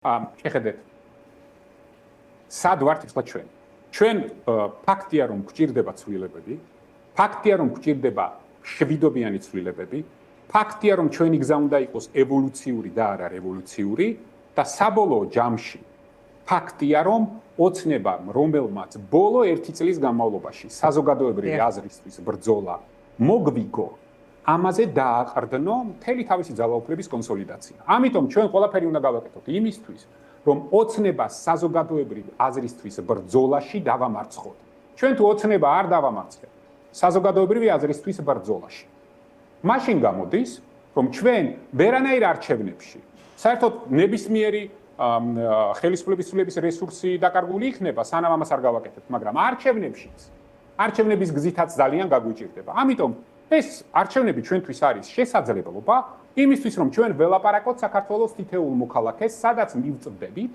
შეხედეთ. სად ვართ ახლა ჩვენ? ჩვენ ფაქტია რომ გვჭირდება ცვლილებები, ფაქტია რომ გვჭირდება შვიდობიანი ცვლილებები, ფაქტია რომ ჩვენი გზა უნდა იყოს ევოლუციური და არა რევოლუციური და საბოლოო ჯამში ფაქტია რომ ოცნებამ რომელმაც ბოლო 1 წლის განმავლობაში საზოგადოებრივი აზრისთვის ბრძოლა მოგვიგო ამაზე დააყრდნო მთელი თავისი ძალაუფლების კონსოლიდაცია. ამიტომ ჩვენ ყველაფერი უნდა გავაკეთოთ იმისთვის, რომ ოცნება საზოგადოებრივი აზრისთვის ბრძოლაში დავამარცხოთ. ჩვენ თუ ოცნება არ დავამარცხებთ საზოგადოებრივი აზრისთვის ბრძოლაში. მაშინ გამოდის, რომ ჩვენ ვერანაირ არჩევნებში საერთოდ ნებისმიერი ხელისუფლების რესურსი დაკარგული იქნება, სანამ ამას არ გავაკეთებთ, მაგრამ არჩევნების გზითაც ძალიან გაგვიჭირდება. ამიტომ ეს არჩევნები ჩვენთვის არის შესაძლებლობა იმისთვის, რომ ჩვენ ველაპარაკოთ საქართველოს თითოეულ მოქალაქეს, სადაც მივწვდებით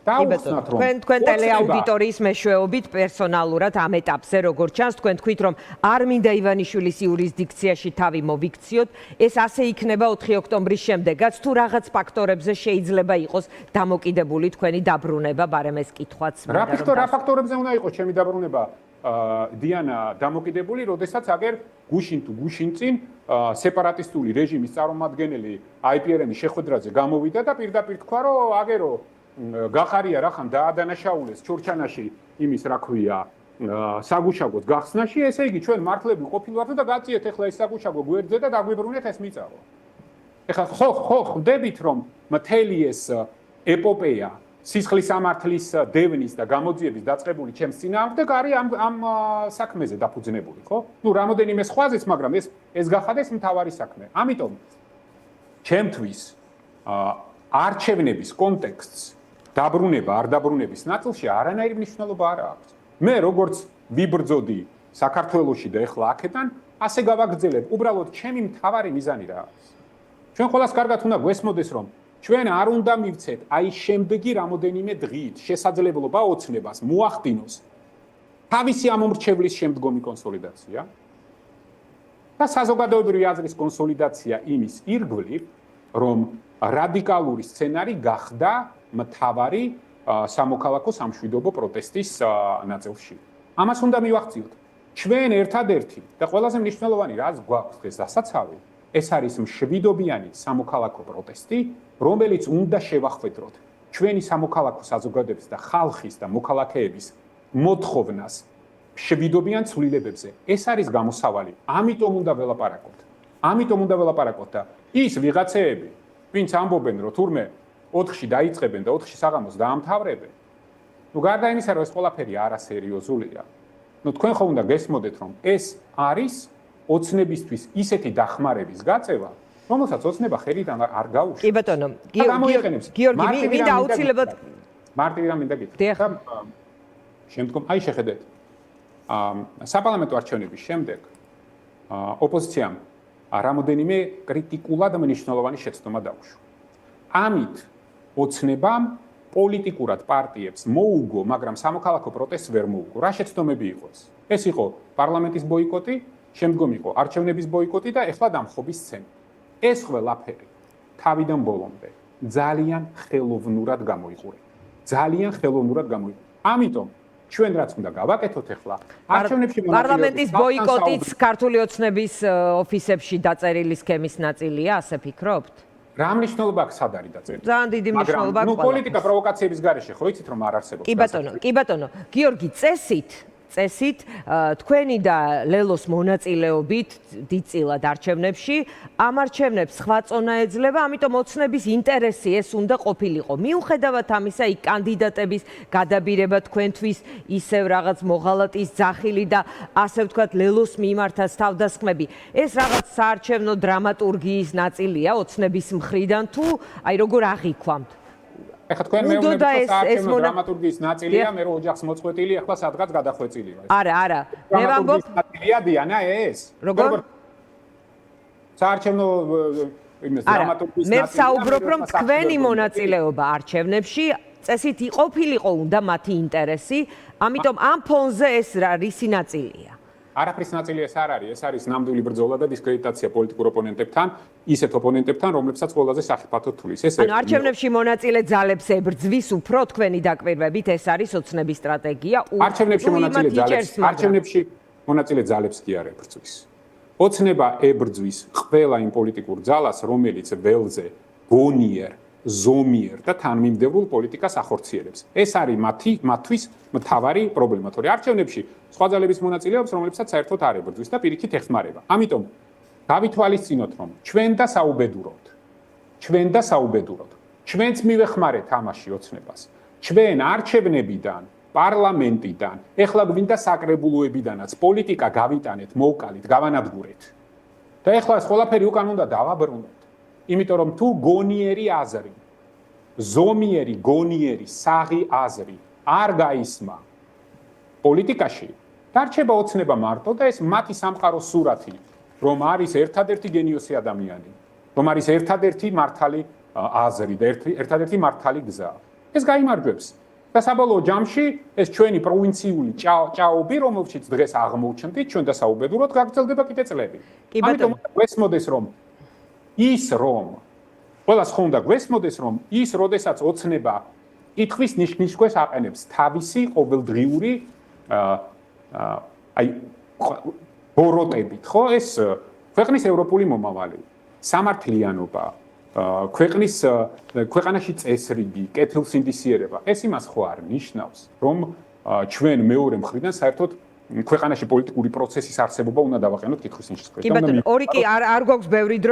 და უცნათ რომ თქვენ ტელეაუდიტორიის მეშვეობით პერსონალურად ამ ეტაპზე როგორც ჩანს, თქვენ თქვით რომ არ მინდა ივანიშვილის იურისდიქციაში თავი მოვიქციოთ, ეს ასე იქნება 4 ოქტომბრის შემდეგაც თუ რაღაც ფაქტორებზე შეიძლება იყოს დამოკიდებული თქვენი დაბრუნება, ბარემ ეს კითხვაც რა ფაქტორებზე უნდა იყოს ჩემი დაბრუნება? დიანა დამოკიდებული, როდესაც აგერ გუშინ თუ გუშინ წინ სეპარატისტული რეჟიმის წარმომადგენელი IPRM-ის შეხვედრაზე გამოვიდა და პირდაპირ თქვა, რომ აგერო გახარია რახან დაადანაშაულეს ჩორჩანაში იმის რა ქვია საგუშაგოს გახსნაში, ესე იგი ჩვენ მართლები ყოფილვართ და გაწიეთ ახლა ეს საგუშაგო გვერდზე და დაგვიბრუნეთ ეს მიწარო. ეხლა ხო ხვდებით რომ მთელი ეს ეპოპეა სისხლის სამართლის დევნის და გამოძიების დაწყებული ჩემს წინააღმდეგ არის ამ საქმეზე დაფუძნებული, ხო? ნუ რამოდენიმე სხვაზეც, მაგრამ ეს გახადეს მთავარი საქმე. ამიტომ ჩემთვის არჩევნების კონტექსტს დაბრუნება არ დაბრუნების ნაწილში არანაირი მნიშვნელობა არ აქვს. მე როგორც ვიბრძოდი საქართველოში და ეხლა აქედან, ასე გავაგრძელებ. უბრალოდ ჩემი მთავარი მიზანი რა არის? ჩვენ ყველას კარგად უნდა გვესმოდეს, რომ ჩვენ არ უნდა მივცეთ აი შემდეგი რამოდენიმე დღით შესაძლებლობა ოცნებას მოახდინოს თავისი ამომრჩევლის შემდგომი კონსოლიდაცია და საზოგადოებრივი აზრის კონსოლიდაცია იმის ირგვლივ, რომ რადიკალური სცენარი გახდა მთავარი სამოქალაქო სამშვიდობო პროტესტის ნაწილში. ამას უნდა მივახციოთ. ჩვენ ერთადერთი და ყველაზე მნიშვნელოვანი რაც გვაქვს ეს დასაცავი, ეს არის მშვიდობიანი სამოქალაქო პროტესტი, რომელიც უნდა შევახვედროთ ჩვენი სამოქალაქო საზოგადოების და ხალხის და მოქალაქეების მოთხოვნას მშვიდობიან ცვლილებებზე. ეს არის გამოსავალი. ამიტომ უნდა ველაპარაკოთ და ის ვიღაცეები, ვინც ამბობენ, რომ თურმე 4-ში დაიწყებენ და 4-ში საღამოს დაამთავრებენ. ნუ გარდა იმისა, რომ ეს ყველაფერი არასერიოზულია. ნუ თქვენ ხომ უნდა გესმოდეთ, რომ ეს არის ოცნებისთვის ისეთი დახმარების გაწევა, რომელსაც ოცნება ხელიდან არ გაუშვებს. კი ბატონო, გიორგი, მინდა აუცილებლად მარტივი რამ მინდა გითხრათ. და შემდგომ აი შეხედეთ. საპარლამენტო არჩევნების შემდეგ ოპოზიციამ რამოდენიმე კრიტიკულად მნიშვნელოვანი შეცდომა დაუშვა. ამით ოცნებამ პოლიტიკურად პარტიებს მოუგო, მაგრამ სამოქალაქო პროტესტს ვერ მოუგო. რა შეცდომები იყო ეს? ეს იყო პარლამენტის ბოიკოტი, შემდგომ იყო არჩევნების ბოიკოტი და ეხლა დამხობის სცენა. ეს ყველაფერი თავიდან ბოლომდე ძალიან ხელოვნურად გამოიყურა. ამიტომ ჩვენ რაც უნდა გავაკეთოთ ახლა, არჩევნებში პარლამენტის ბოიკოტიც ქართული ოცნების ოფისებში დაწერილი სქემის ნაწილია, ასე ფიქრობთ? რა მნიშვნელობა აქვს სად არის დაწერილი? ძალიან დიდი მნიშვნელობა აქვს. ნუ პოლიტიკა პროვოკაციების გარეშე ხო იცით რომ არ არსებობს. კი ბატონო, გიორგი, წესით თქვენი და ლელოს მონაწილეობით დიდწილად არჩევნებში ამ არჩევნებს სხვა წონა ეძლევა, ამიტომ ოცნების ინტერესი ეს უნდა ყოფილიყო. მიუხედავად ამისა, იქ კანდიდატების გადაბირება თქვენთვის ისევ რაღაც მოღალატის ძახილი და ასე ვთქვათ ლელოს მიმართაც თავდასხმები. ეს რაღაც საარჩევნო დრამატურგიის ნაწილია ოცნების მხრიდან თუ აი როგორ აღიქვამთ? ეხლა თქვენ მეუბნებით საარჩევნო დრამატურგიის ნაწილია, მე რო ოჯახს მოწყვეტილი, ახლა სადღაც გადახვეწილია. არა. მე ვამბობ, ნაწილია დიანა ეს. როგორ? საარჩევნო იმის დრამატურგიის ნაწილია. მე ვსაუბრობ, რომ თქვენი მონაწილეობა არჩევნებში წესით ყოფილიყო უნდა მათი ინტერესი, ამიტომ ამ ფონზე ეს რისი ნაწილია? არაფრის ნაწილი ეს არ არის, ეს არის ნამდვილი ბრძოლა და დისკრედიტაცია პოლიტიკურ ოპონენტებთან, ისეთ ოპონენტებთან, რომლებსაც ყველაზე სახიფათოდ თulis. ეს ანუ არჩევნებში მონაწილე ძალებს ებრძვის უფრო თქვენი დაკვირვებით ეს არის ოცნების სტრატეგია. არჩევნებში მონაწილე ძალებს კი არ ებრძვის. ოცნება ებრძვის ყველა იმ პოლიტიკურ ძალას, რომელიც ველზე გონიერ, ზომიერ და თანმიმდევრულ პოლიტიკას ახორციელებს. ეს არის მათთვის მთავარი პრობლემა, თორე არჩევნებში სხვა ძალების მონაწილეობს, რომლებსაც საერთოდ არ ებრძვის და პირიქით ეხმარება. ამიტომ გავითვალისწინოთ, რომ ჩვენ და საუბედუროდ, ჩვენც მივეხმარეთ ამაში ოცნებას. ჩვენ არჩევნებიდან, პარლამენტიდან, ეხლა გვინდა საკრებულოებიდანაც პოლიტიკა გავიტანეთ, მოვკალით, გავანადგურეთ. და ეხლა ეს ყველაფერი უკან უნდა დავაბრუნოთ. იმიტომ რომ თუ გონიერი აზრი, ზომიერი გონიერი საღი აზრი არ გაისმა პოლიტიკაში, დარჩება ოცნება მარტო და ეს მათი სამყარო სურათი, რომ არის ერთადერთი გენიოსი ადამიანი, რომ არის ერთადერთი მართალი აზრი და ერთადერთი მართალი გზა. ეს გაიმარჯვებს. და საბოლოო ჯამში ეს ჩვენი პროვინციული ჭაობი, რომელშიც დღეს აღმოჩნდით, ჩვენ და საუბედუროდ გაგრძელდება კიდე წლები. ამიტომ გვესმოდეს რომ ყველას ხო უნდა გვესმოდეს, რომ ის, როდესაც ოცნება კითხვის ნიშნისქვეს აყენებს თავისი ყოველდღიური ბოროტებით, ხო, ეს ქვეყნის ევროპული მომავალი, სამართლიანობა, ქვეყანაში წესრიგი, კეთილსინდისიერება, ეს იმას ხო არ ნიშნავს, რომ ჩვენ მეორე მხრიდან საერთოდ ქვეყანაში პოლიტიკური პროცესის არსებობა უნდა დავაყენოთ კითხვის ნიშნისქვეშ. კი ბატონო, ორი კი არ გვაქვს ბევრი დრო